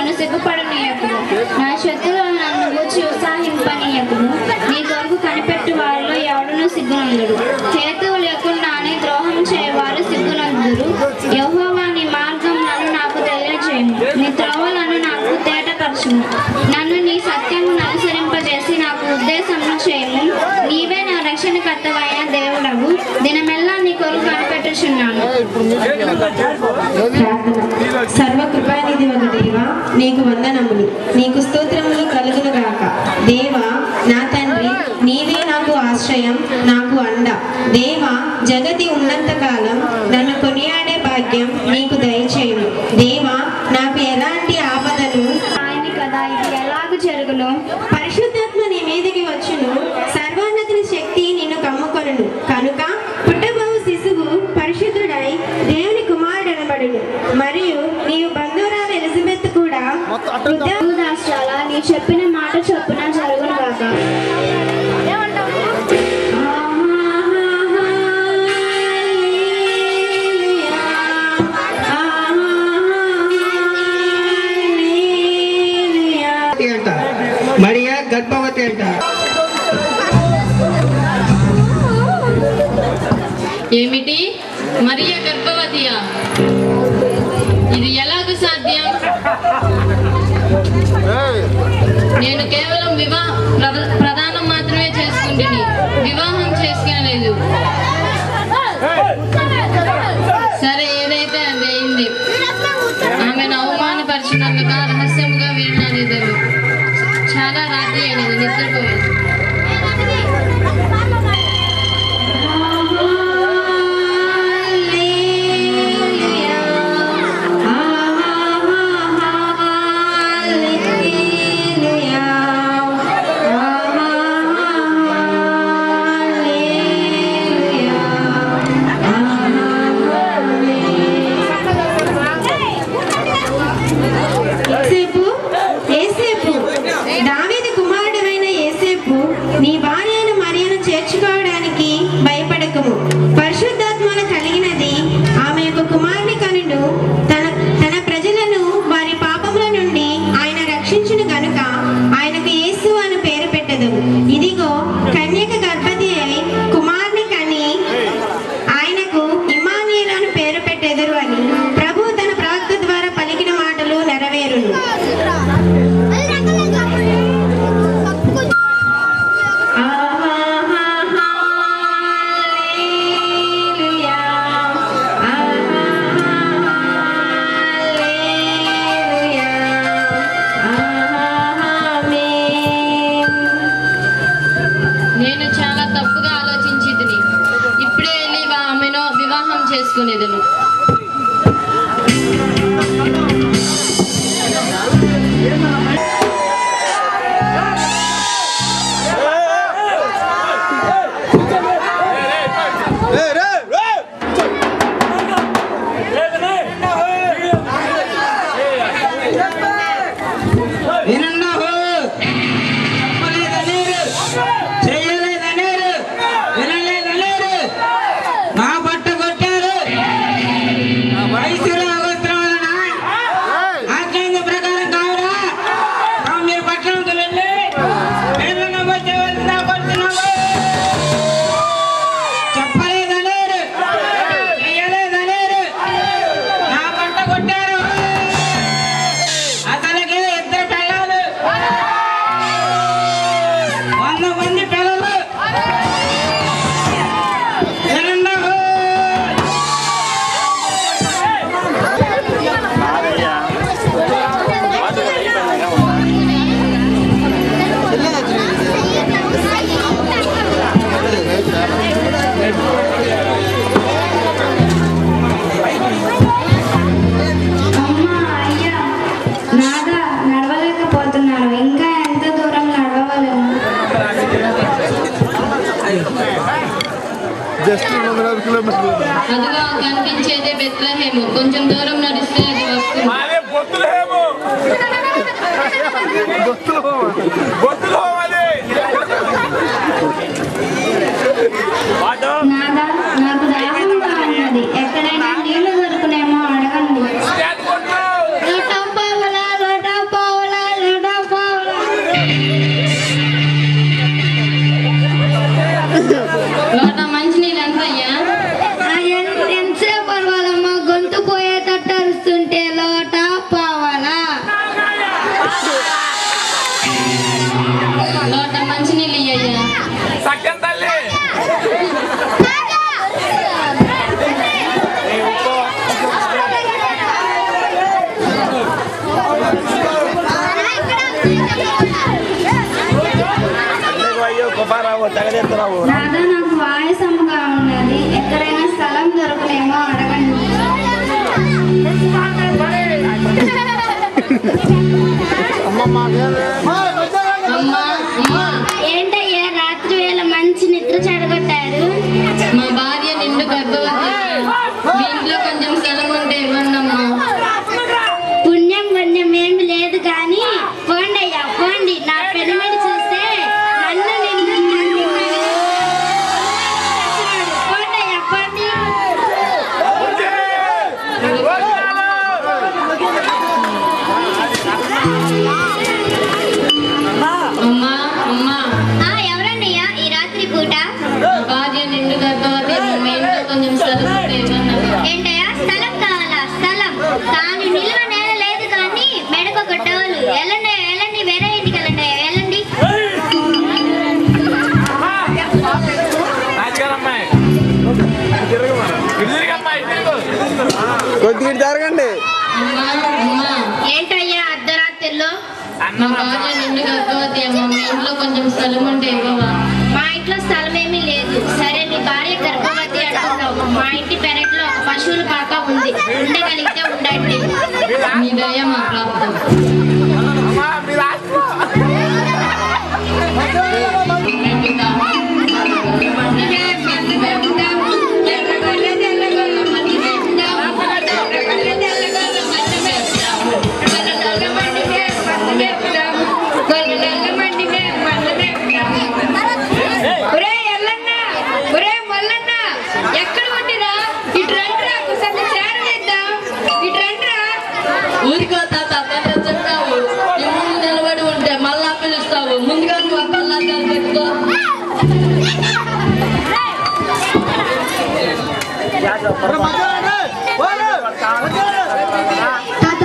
నన్ను సిగ్గుపడనీయకుము. నా శత్రువులను నన్ను గూర్చి ఉత్సాహింపనీయకుము. నీ కొరకు కనిపెట్టు వారిలో ఎవడునూ సిగ్గునందుడు. హేతువు లేకుండానే ద్రోహం చేయవారు సిగ్గునందురు. యెహోవా నీ మార్గములను నాకు తెలియజేయుము. నీ త్రోవలను నాకు తేటపరచుము. నన్ను నీ సత్యమును అనుసరింపజేసి నాకు ఉద్దేశమును చేయుము. నీవే నా రక్షణకర్తవైన దేవుడవు. దినమెల్లా నీ కొరకు కనిపెట్టుచున్నాను. సర్వకృపానిధి వగు దేవా, నీకు వందనములు. నీకు స్తోత్రములు కలుగును గాక. దేవా నా తండ్రి, నీవే నాకు ఆశ్రయం, నాకు అండ. దేవా, జగతి ఉన్నంత కాలం నన్ను కొనియాడే భాగ్యం నీకు దయచేయుము. దేవా, నాకు ఎలాంటి ఆపదలు ఆయన కదా ఇది ఎలాగూ జరుగును. పరిశుద్ధాత్మ నీ మీదికి వచ్చును. సర్వోన్నతుని శక్తి నిన్ను కమ్ముకొనును. కనుక పుట్టబోవు శిశువు పరిశుద్ధుడై దేవుని కుమారుడు అనబడును. మరియు నీవు బంధువురాలు ఎలిజబెత్ కూడా దాస్యాల నీ చెప్పిన మాట చొప్పున జరుగును గాక. మరియా గర్భవతి అంట. ఏమిటి, మరియా గర్భవతియా? ఇది ఎలాగూ సాధ్యం? నేను కేవలం ప్రదానం మాత్రమే చేసుకుంటుని, వివాహం చేసుకోలేదు. సరే, ఏదైతే అది అయింది. ఆమెను అవమానపరిచినందుకు రహస్యముగా వీణానిద్దరు. చాలా రాత్రి అయినది, నిద్రపోయింది. దావీదు కుమారుడైన యేసేపు, నీ భార్యను మరియను చేర్చుకోవడానికి భయపడకము. పరిశుద్ధాత్మను కలిగినది ఆమె యొక్క కుమారుని కనును. తన ప్రజలను వారి పాపముల నుండి ఆయన రక్షించును గనుక ఆయనకు యేసు అని పేరు పెట్టెదము. ఇదిగో, కన్యక గర్భవతి అయి కుమారుని కని ఆయనకు ఇమ్మానుయేలు అని పేరు పెట్టెదరు అని ప్రభు తన ప్రవక్త ద్వారా పలికిన మాటలు నెరవేరును. నేను చాలా తప్పుగా ఆలోచించితిని. ఇప్పుడే వెళ్ళి ఆమెను వివాహం చేసుకునేదను. అదిగో కనిపించేదే బెత్లెహేము. కొంచెం దూరం నడిస్తే అది వస్తుంది. నాకు దాహంగా ఉన్నది. ఎక్కడైనా నీళ్లు దొరుకునేమో అడగండి. రాధా, నాకు ఆయాసంగా ఉన్నది. ఎక్కడైనా స్థలం దొరకలేమో అడగండి. ఏంటయ్యా, రాత్రి వేళ మంచి నిద్ర చెడగొట్టారు? మా భార్య నిండు గర్భవతి. మీ ఇంట్లో కొంచెం స్థలం ఉంటే ఇవ్వండమ్మా. పుణ్యం పుణ్యం ఏమి లేదు కానీ పోండి అయ్యా, పోండి. నా పెనిమిడి చూస్తే నన్ను నిన్ను పోండి అయ్యా, పోండి. అమ్మా అమ్మా, ఎవరండి అయ్యా ఈ రాత్రి పూట? మా భార్య నిండు గర్భవతి. మీ ఇంట్లో కొంచెం స్థలం ఉంటే ఇవ్వండమ్మా. ఏంటయ్యా, స్థలం కావాలా? స్థలం తాను నిల్వ నేల లేదు కానీ మెడకు కొట్టవాళ్ళు. వెళ్ళండి వెళ్ళండి, వేరే ఇంటికి వెళ్ళండి, వెళ్ళండి. కొద్దిగా జరగండి. అమ్మా అమ్మా, ఏంటయ్యా అర్ధరాత్రిలో? మా భార్య నిండు గర్భవతి అమ్మ. మీ ఇంట్లో కొంచెం స్థలం ఉంటే ఇవ్వవా? మా ఇంట్లో స్థలం ఏమీ లేదు. సరే, మీ భార్య గర్భవతి అంటున్నావు. మా ఇంటి పెరట్లో ఒక పశువుల పాక ఉంది. ఉండగలిగితే ఉండండి. మీ దయ మా ప్రాప్తం. ఊరికో తాత, పెద్ద చెప్తావు. నీ ముందు నిలబడి ఉంటే మళ్ళా పిలుస్తావు. ముందుగా నువ్వు పల్లాలు పెట్టుకో. తాత,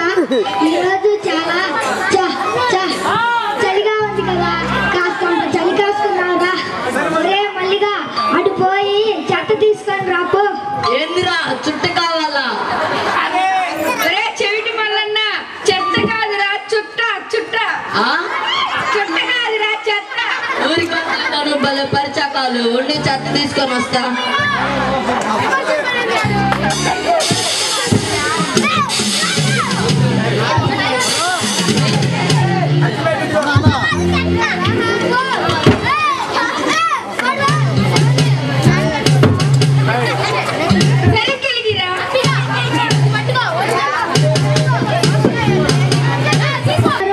ఈరోజు చాలా చలిగా ఉంది కదా, కాస్త చలి కాసుకున్నావుగా. ఒరే మల్లిగా, అటు పోయి చెత్త తీసుకొని రాపో. ఏందిరా చుట్ట కావాలా? చెవిటి మల్లన్న, చెత్త కాదురా చుట్ట. చుట్ట చుట్ట కాదురా చెత్త. ఊరికొస్తాను భలే పరిచకాలు. ఉండి చెత్త తీసుకొని వస్తా.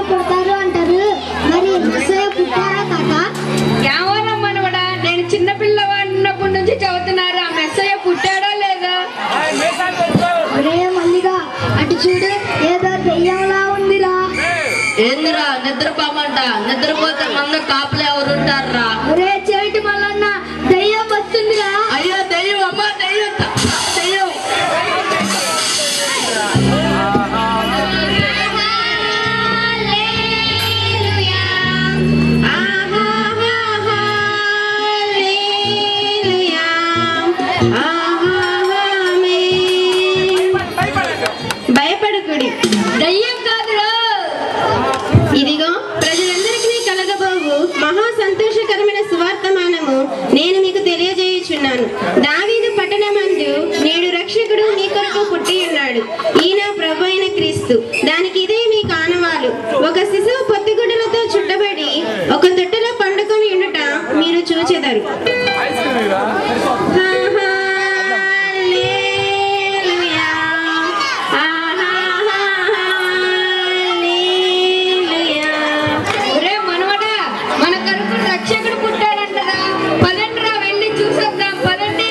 పుడతారు అంటారు, మరి మెస్సయ్య పుట్టారా తాత? మనవడా, నేను చిన్నపిల్లవాడిని ఉన్నప్పటి నుంచి చదువుతున్నారు. ఆ మెస్సయ్య పుట్టాడా లేదా? ఒరే మల్లిగా, అటు చూడు, ఏదో దెయ్యంలా ఉందిరా. ఏందిరా నిద్రపోమంట? నిద్రపోతే మంద కాపులు ఎవరుంటారా? ఒరే చెవిటి మల్లన్న, దెయ్యం వస్తుందిరా. అయ్యో దెయ్యం, అమ్మ దెయ్యం, దెయ్యం. భయపడకుడి, దయ్యం కాదురా. ఇదిగో ప్రజలందరికీ కలగబోవు మహా సంతోషకరమైన సువార్తమానము నేను మీకు తెలియజేయుచున్నాను. దావీదు పట్టణమందు నేడు రక్షకుడు మీ కొరకు పుట్టి ఉన్నాడు. ఈయన ప్రభు అయిన క్రీస్తు. దానికి ఇదే మీ కానవాలు. ఒక శిశువు పొత్తిగుడ్డలతో చుట్టబడి ఒక తొట్టెలో పండుకొని ఉండుట మీరు చూచెదరు. రక్షకుడు పుట్టాడంటరా. పదండ్రా, వెళ్ళి చూసొద్దాం. పదండి.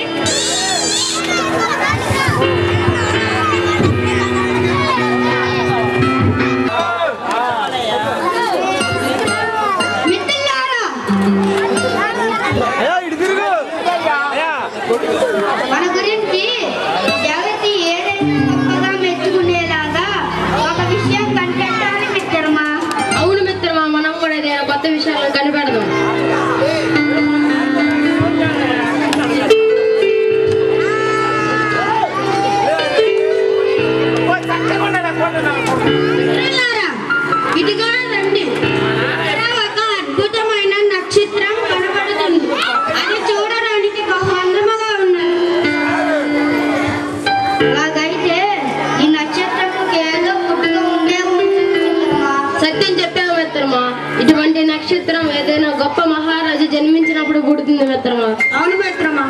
నక్షత్రం ఏదైనా గొప్ప మహారాజు జన్మించినప్పుడు పుడుతుంది మిత్రమా. అవును మిత్రమా.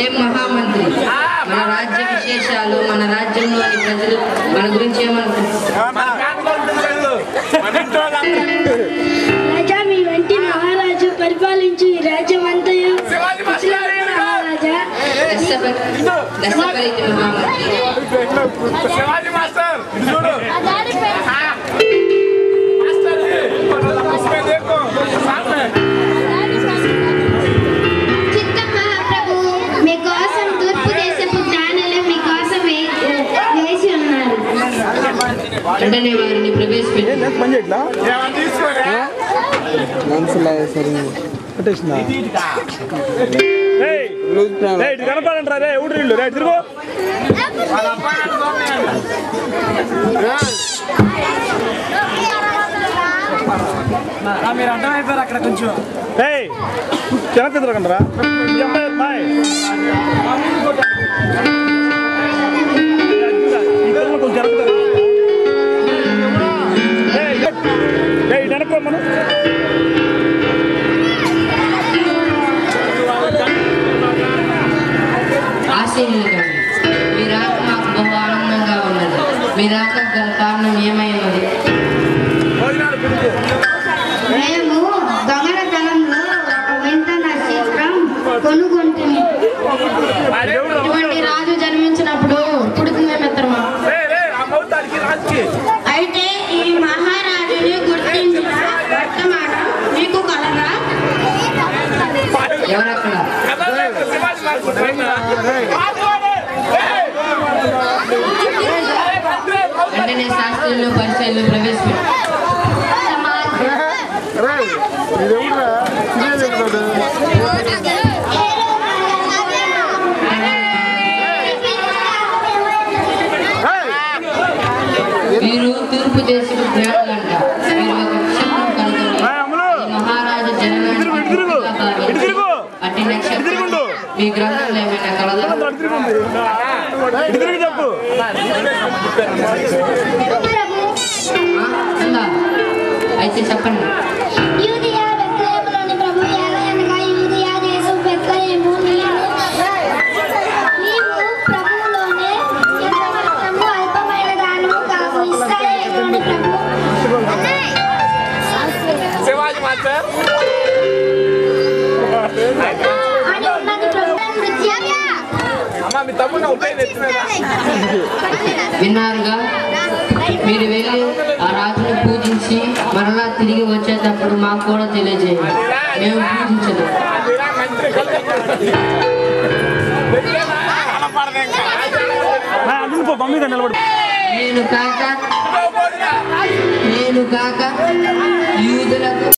ఏం మహామంత్రి, మన రాజ్య విశేషాలు, మన రాజ్యంలోని ప్రజలు మన గురించి ఏమనుకుంటున్నారు? రాజా, మీ వంటి మహారాజు పరిపాలించు ఈ రాజ్యం అంతయు మహారాజా. దశపరితి మహామంత్రి. చిత్తం మహాప్రభు, మీకోసం తూర్పు దేశపు జ్ఞానులు మీకోసం వేసి ఉన్నారు. వెంటనే వారిని ప్రవేశపెట్టి పని చేయట్లా మనసులా సరే పట్టేసిందా కనపడండి రే ఊడి రే తిరుగు మీరు అర్థమైపోయారు అక్కడ కొంచెం వెనక్కి తిరగండిరా బాయ్ కొంచెం జరుగుతారు వెనక్కి మనం ఆశీనులు కానీ మీ రాక మాకు బహు ఆనందంగా ఉన్నది. మీ రాక గల కారణం ఏమైనది? మేము దొంగతనంలో ఒక వింత నక్షత్రం కొనుగొంటుంది. ఇటువంటి రాజు జన్మించినప్పుడు పుడుతుంది మిత్రమా. అయితే ఈ మహారాజుని గుర్తించిన వర్తమానం మీకు కలదా? ఎవరక్కడ? వెంటనే శాస్త్రులను పరిచయాలు ప్రవేశపెట్టి వీరు తూర్పు దేశపు జ్ఞానులంట. వీరు ఒక నక్షత్రం కనుగొని ఈ మహారాజు జననానికి గుర్తుగా భావించి అట్టి నక్షత్రం మీ గ్రంథంలో ఏమైనా కలదా? చెప్పు ఉందా? అయితే చెప్పండి. యూదియా బెత్లెహేములోని ప్రభు ఏలయనగా యూదియా దేశం బెత్లెహేము నీవు ప్రభువులోనే ఎంతమాత్రము అల్పమైన దానము కావు. ఇశ్రాయేలులోని ప్రభు అని ఉన్నది ప్రభు. విన్నారుగా, మీరు వెళ్ళి ఆ రాజుని పూజించి మరలా తిరిగి వచ్చేటప్పుడు మాకు కూడా తెలియజేయండి. మేము పూజించదు. నిలబడు నేను కాక యూదులకు